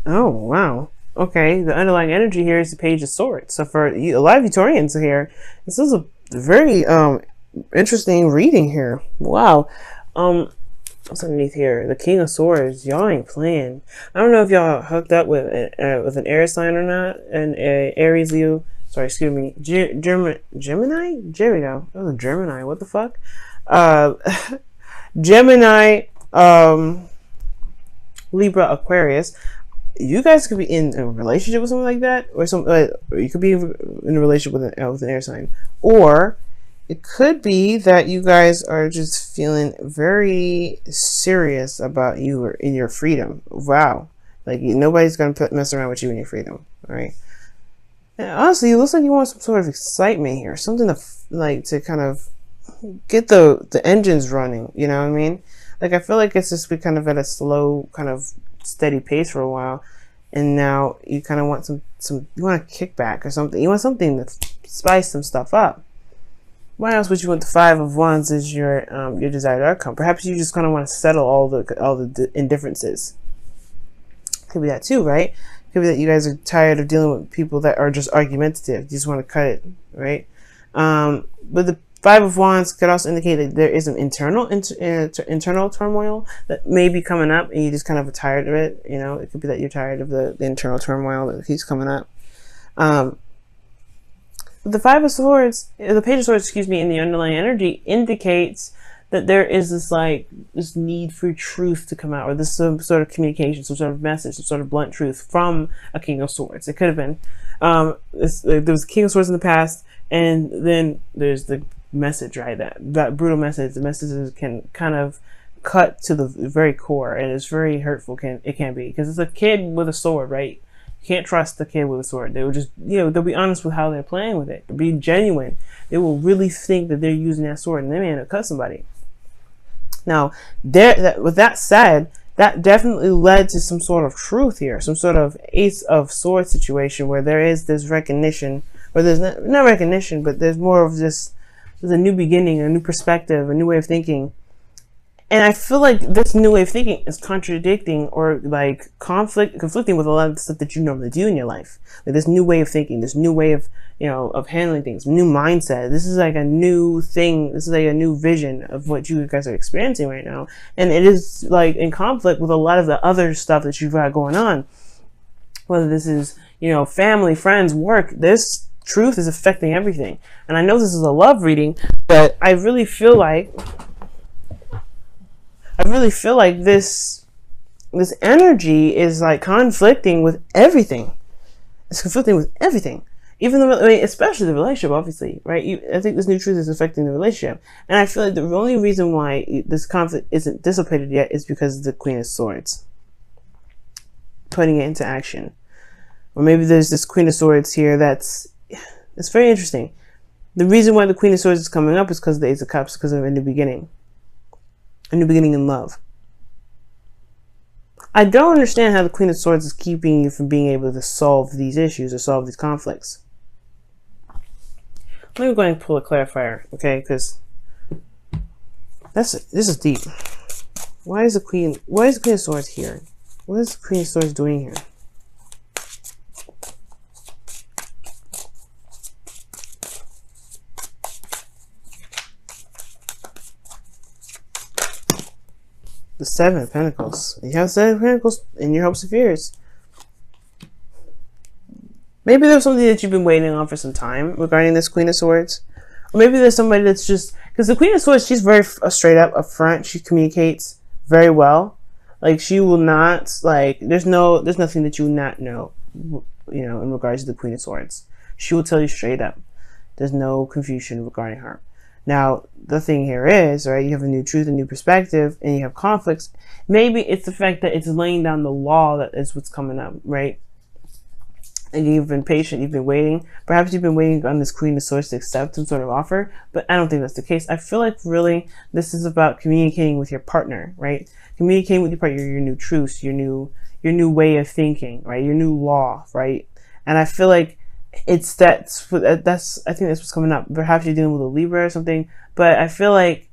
Oh, wow. Okay, the underlying energy here is the Page of Swords. So for a lot of Utorians here, this is a very interesting reading here. Wow. Um, what's underneath here? The King of Swords. Y'all ain't playing. I don't know if y'all hooked up with an air sign or not. An Aries, Leo. Sorry, excuse me. Gemini. There we go. That was a Gemini. What the fuck? Uh, Gemini. Libra, Aquarius. You guys could be in a relationship with someone like that, or or you could be in a relationship with an air sign, or it could be that you guys are just feeling very serious about you or in your freedom. Wow, like nobody's gonna mess around with you in your freedom, all right? And honestly, it looks like you want some sort of excitement here, something to to kind of get the engines running. You know what I mean? Like I feel like it's just been kind of at a slow, kind of steady pace for a while, and now you kind of want some you want a kickback or something. You want something to spice some stuff up. Why else would you want the Five of Wands as your desired outcome? Perhaps you just kind of want to settle all the indifferences. Could be that too, right? Could be that you guys are tired of dealing with people that are just argumentative. You just want to cut it, right? But the Five of Wands could also indicate that there is an internal turmoil that may be coming up, and you just kind of are tired of it. You know, it could be that you're tired of the internal turmoil that keeps coming up. The Five of Swords, the Page of Swords, excuse me, in the underlying energy indicates that there is this need for truth to come out, or this some sort of communication, some sort of message, some sort of blunt truth from a King of Swords. It could have been there was a King of Swords in the past, and then there's the message, right? That brutal message. The messages can kind of cut to the very core, and it's very hurtful. It can be, because it's a kid with a sword, right? You can't trust the kid with a sword. They will just, they'll be honest with how they're playing with it. They'll be genuine. They will really think that they're using that sword, and they may end up cut somebody. Now, with that said, that definitely led to some sort of truth here, some sort of Ace of Swords situation where there is this recognition, or there's not recognition, but there's more of this. There's a new beginning, a new perspective, a new way of thinking. And I feel like this new way of thinking is contradicting or like conflicting with a lot of the stuff that you normally do in your life. Like this new way of thinking, this new way of, of handling things, new mindset. This is like a new thing. This is like a new vision of what you guys are experiencing right now. And it is like in conflict with a lot of the other stuff that you've got going on. Whether this is, family, friends, work, this truth is affecting everything. And I know this is a love reading, but I really feel like this energy is like conflicting with everything. It's conflicting with everything. Even especially the relationship, obviously, right? I think this new truth is affecting the relationship. And I feel like the only reason why this conflict isn't dissipated yet is because of the Queen of Swords. Putting it into action. Or maybe there's this Queen of Swords here it's very interesting. The reason why the Queen of Swords is coming up is because of the Ace of Cups, because of a new beginning. A new beginning in love. I don't understand how the Queen of Swords is keeping you from being able to solve these issues or solve these conflicts. Let me go ahead and pull a clarifier, okay? Because this is deep. Why is the Queen of Swords here? What is the Queen of Swords doing here? The Seven of Pentacles. You have Seven of Pentacles in your hopes and fears. Maybe there's something that you've been waiting on for some time regarding this Queen of Swords. Or maybe there's somebody that's just... Because the Queen of Swords, she's very straight up, upfront. She communicates very well. Like, she will not... Like, there's nothing that you will not know, in regards to the Queen of Swords. She will tell you straight up. There's no confusion regarding her. Now, the thing here is, right, you have a new truth, a new perspective, and you have conflicts. Maybe it's the fact that it's laying down the law that is what's coming up, right? And you've been patient, you've been waiting. Perhaps you've been waiting on this Queen of Swords to accept some sort of offer, but I don't think that's the case. I feel like really this is about communicating with your partner, right? Communicating with your partner, your new truths, your new way of thinking, right? Your new law, right? And I feel like I think that's what's coming up. Perhaps you're dealing with a Libra or something, but I feel like,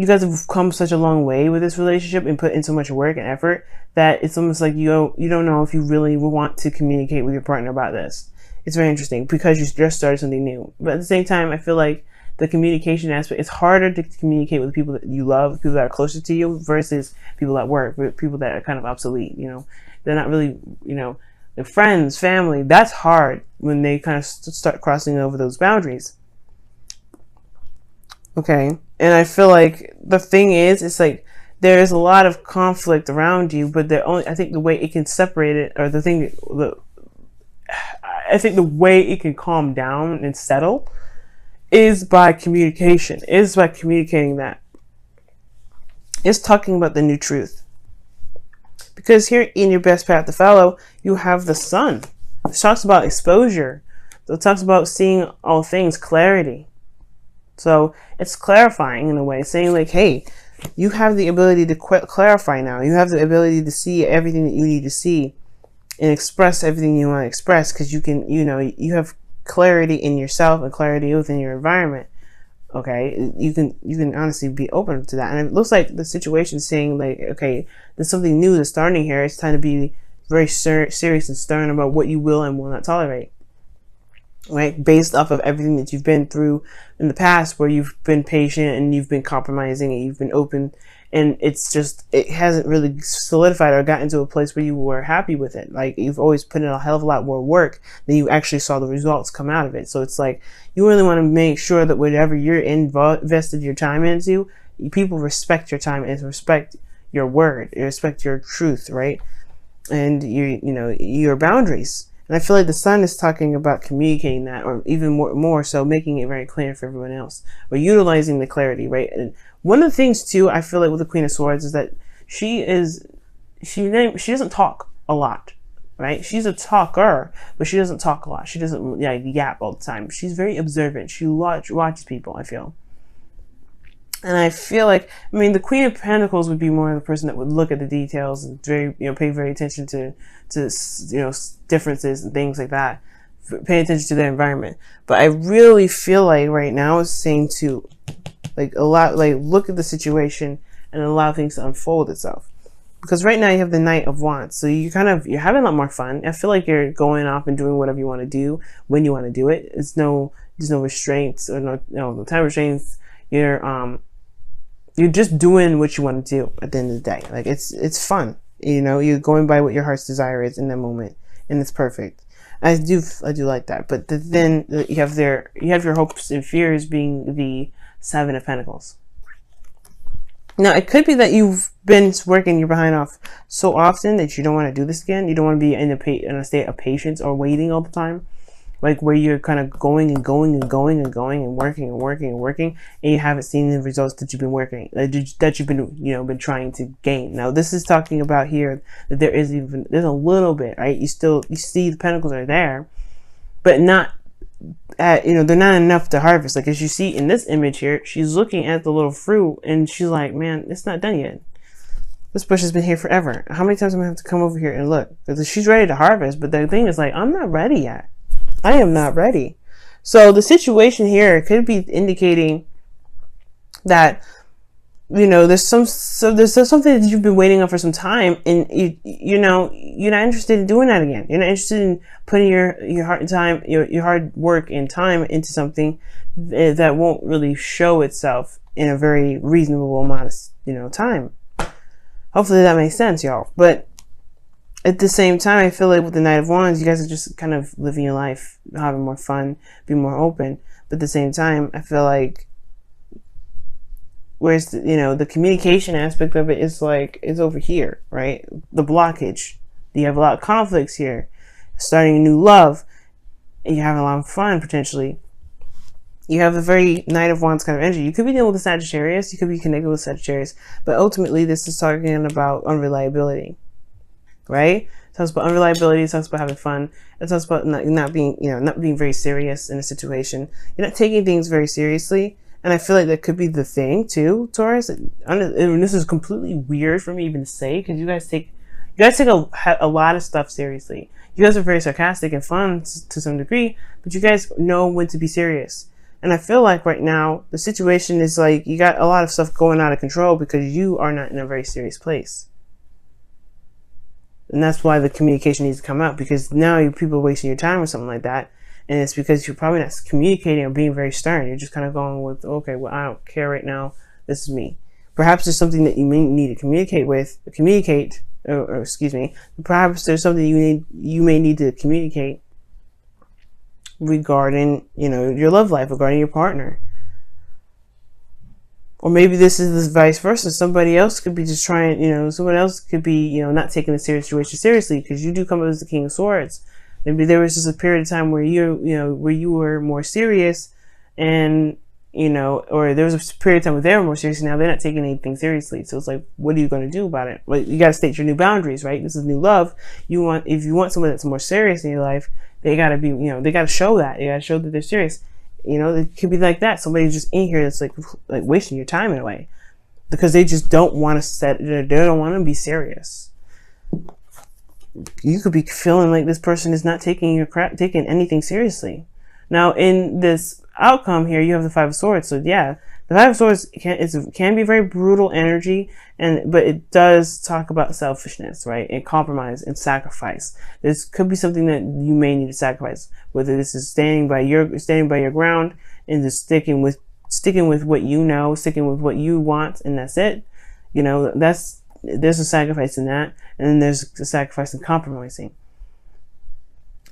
you guys have come such a long way with this relationship and put in so much work and effort that it's almost like you don't know if you really want to communicate with your partner about this. It's very interesting because you just started something new. But at the same time, I feel like the communication aspect, it's harder to communicate with people that you love, people that are closer to you versus people at work, people that are kind of obsolete, you know. They're not really, you know, their friends, family. That's hard when they kind of start crossing over those boundaries. Okay. And I feel like the thing is, it's like there's a lot of conflict around you, but I think the way it can separate it, or I think the way it can calm down and settle is by communication, is by communicating that. It's talking about the new truth. Because here in your best path to follow, you have the sun. It talks about exposure. It talks about seeing all things, clarity. So it's clarifying in a way, saying like, hey, you have the ability to clarify now. You have the ability to see everything that you need to see and express everything you want to express, because you can, you know, you have clarity in yourself and clarity within your environment. Okay, you can honestly be open to that. And it looks like the situation is saying like, okay, there's something new that's starting here. It's time to be very serious and stern about what you will and will not tolerate. Right, based off of everything that you've been through in the past, where you've been patient and you've been compromising and you've been open, and it's just, it hasn't really solidified or gotten to a place where you were happy with it. Like, you've always put in a hell of a lot more work than you actually saw the results come out of it. So it's like, you really want to make sure that whatever you're invested your time into, people respect your time and respect your word, respect your truth, right? And you know, your boundaries. And I feel like the sun is talking about communicating that, or even more so making it very clear for everyone else, or utilizing the clarity, right? And one of the things too, I feel like with the Queen of Swords is that she doesn't talk a lot, right? She's a talker, but she doesn't talk a lot. She doesn't yap all the time. She's very observant. She watches people, I feel. And I feel like, I mean, the Queen of Pentacles would be more the person that would look at the details and very, you know, pay very attention to, you know, differences and things like that. Pay attention to their environment. But I really feel like right now it's saying to, like, look at the situation and allow things to unfold itself. Because right now you have the Knight of Wands. So you're having a lot more fun. I feel like you're going off and doing whatever you want to do when you want to do it. There's no restraints, or no time restraints. You're just doing what you want to do at the end of the day. Like, it's fun. You know, you're going by what your heart's desire is in that moment, and it's perfect. I do like that. But then you have your hopes and fears being the Seven of Pentacles. Now, it could be that you've been working your behind off so often that you don't want to do this again. You don't want to be in a state of patience or waiting all the time. Like, where you're kind of going and going and going and going and working and working and working, and you haven't seen the results that you've been that you've been, you know, been trying to gain. Now, this is talking about here that there's a little bit, right? You see the pentacles are there, but not you know, they're not enough to harvest. Like, as you see in this image here, she's looking at the little fruit and she's like, man, it's not done yet. This bush has been here forever. How many times am I going to have to come over here and look? Because she's ready to harvest, but the thing is, like, I'm not ready yet. I am not ready. So the situation here could be indicating that, you know, there's something that you've been waiting on for some time, and you know, you're not interested in doing that again. You're not interested in putting your heart and time, your hard work and time into something that won't really show itself in a very reasonable amount of, you know, time. Hopefully that makes sense, y'all. But at the same time, I feel like with the Knight of Wands, you guys are just kind of living your life, having more fun, being more open. But at the same time, I feel like, whereas, you know, the communication aspect of it is like, it's over here, right? The blockage. You have a lot of conflicts here. Starting a new love, and you're having a lot of fun, potentially. You have the very Knight of Wands kind of energy. You could be dealing with a Sagittarius. You could be connected with Sagittarius. But ultimately, this is talking about unreliability. Right? It talks about unreliability. It talks about having fun. It talks about not being, you know, not being very serious in a situation. You're not taking things very seriously. And I feel like that could be the thing too, Taurus. And this is completely weird for me even to say, because you guys take a lot of stuff seriously. You guys are very sarcastic and fun to some degree, but you guys know when to be serious. And I feel like right now the situation is like you got a lot of stuff going out of control because you are not in a very serious place. And that's why the communication needs to come out, because now people are wasting your time or something like that. And it's because you're probably not communicating or being very stern. You're just kind of going with, okay, well, I don't care right now. This is me. Perhaps there's something that you may need to or excuse me. Perhaps there's something you may need to communicate regarding, your love life, regarding your partner. Or maybe this is the vice versa. Somebody else could be just trying, someone else could be, not taking the situation seriously, because you do come up as the King of Swords. Maybe there was just a period of time where where you were more serious, and, or there was a period of time where they were more serious, and now they're not taking anything seriously. So it's like, what are you going to do about it? Well, you got to state your new boundaries, right? This is new love. If you want someone that's more serious in your life, they got to be, they got to show that. They got to show that they're serious. It could be like that. Somebody's just in here that's like wasting your time in a way, because they just don't want to they don't want to be serious. You could be feeling like this person is not taking anything seriously. Now, in this outcome here, you have the Five of Swords. So yeah, the Five of Swords can be very brutal energy, but it does talk about selfishness, right? And compromise and sacrifice. This could be something that you may need to sacrifice, whether this is standing by your ground and just sticking with what you know, sticking with what you want, and that's it. There's a sacrifice in that, and then there's a sacrifice in compromising.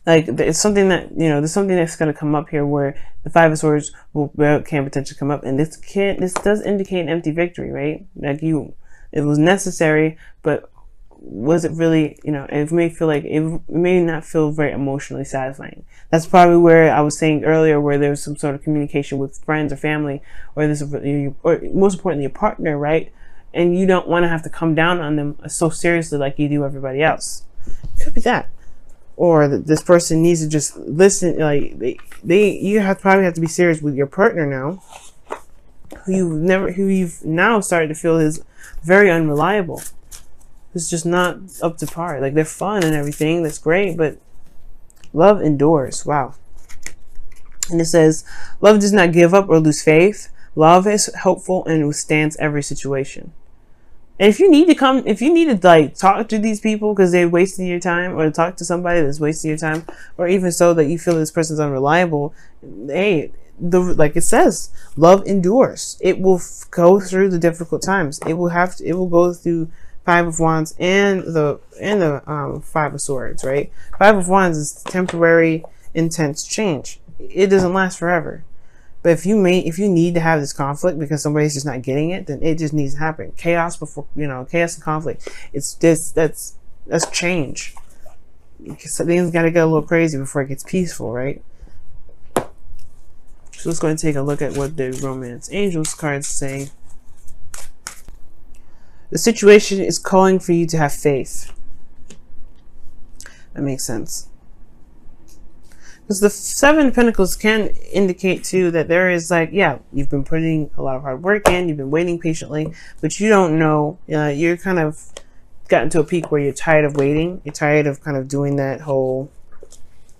Like, it's something that, there's something that's going to come up here where the Five of Swords can potentially come up, and this does indicate an empty victory, right? Like, it was necessary, but was it really, it may feel like it may not feel very emotionally satisfying. That's probably where I was saying earlier, where there's some sort of communication with friends or family, or most importantly, your partner, right? And you don't want to have to come down on them so seriously like you do everybody else. It could be that. Or this person needs to just listen. Like you probably have to be serious with your partner now, who you've now started to feel is very unreliable. It's just not up to par. Like, they're fun and everything, that's great, but love endures. Wow. And it says, love does not give up or lose faith. Love is hopeful and withstands every situation. And if you need to talk to these people because they're wasting your time, or talk to somebody that's wasting your time, or even so that you feel this person's unreliable, hey, like it says, love endures. It will go through the difficult times. It will go through Five of Wands and the Five of Swords, right? Five of Wands is temporary, intense change. It doesn't last forever. But if you need to have this conflict because somebody's just not getting it, then it just needs to happen. Chaos chaos and conflict. It's just that's change. Things got to get a little crazy before it gets peaceful, right? So let's go and take a look at what the Romance Angels cards say. The situation is calling for you to have faith. That makes sense. Because the Seven of Pentacles can indicate too that there is you've been putting a lot of hard work in, you've been waiting patiently, but you don't know, you're kind of gotten to a peak where you're tired of waiting. You're tired of kind of doing that whole,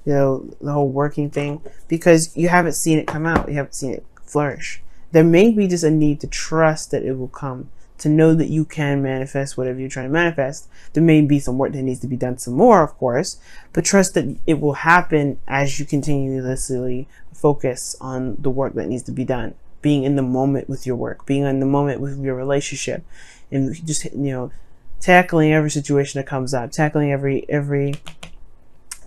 the whole working thing, because you haven't seen it come out. You haven't seen it flourish. There may be just a need to trust that it will come, to know that you can manifest whatever you're trying to manifest. There may be some work that needs to be done some more, of course, but trust that it will happen as you continuously focus on the work that needs to be done. Being in the moment with your work, being in the moment with your relationship, and just, tackling every situation that comes up, tackling every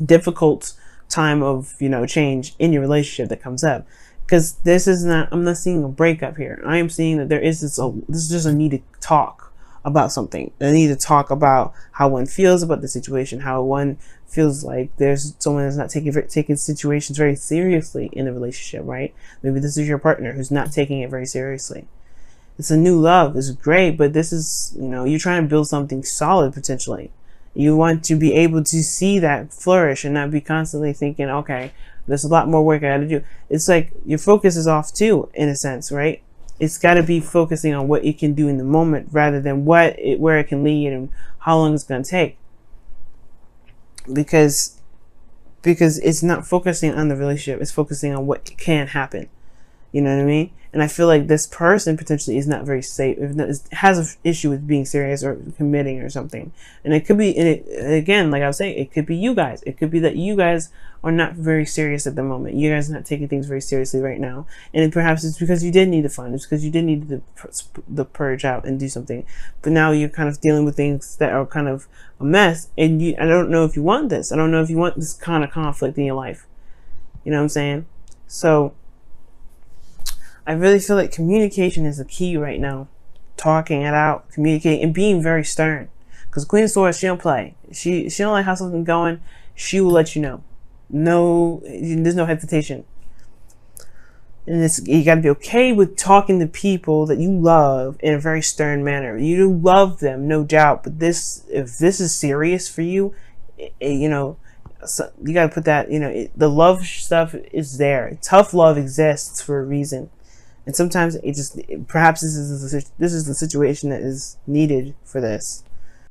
difficult time of, change in your relationship that comes up. Because I'm not seeing a breakup here. I am seeing that this is just a need to talk about something. I need to talk about how one feels about the situation, how one feels like there's someone that's not taking situations very seriously in the relationship, right? Maybe this is your partner who's not taking it very seriously. It's a new love. It's great, but this is, you're trying to build something solid potentially. You want to be able to see that flourish and not be constantly thinking, okay, there's a lot more work I got to do. It's like your focus is off too, in a sense, right? It's got to be focusing on what it can do in the moment rather than where it can lead and how long it's going to take. Because it's not focusing on the relationship. It's focusing on what can happen. You know what I mean? And I feel like this person potentially is not very safe, has an issue with being serious or committing or something. And it could be, and again, like I was saying, it could be you guys. It could be that you guys are not very serious at the moment. You guys are not taking things very seriously right now. And perhaps it's because you did need to fun. It's because you did need to purge out and do something. But now you're kind of dealing with things that are kind of a mess. And I don't know if you want this. I don't know if you want this kind of conflict in your life. You know what I'm saying? So I really feel like communication is the key right now. Talking it out, communicating, and being very stern. Because Queen of Swords, she don't play. She don't like how something's going. She will let you know. No, there's no hesitation. And you got to be okay with talking to people that you love in a very stern manner. You love them, no doubt. But if this is serious for you, you know, so you got to put that. You know, the love stuff is there. Tough love exists for a reason. And sometimes perhaps this is the situation that is needed for this.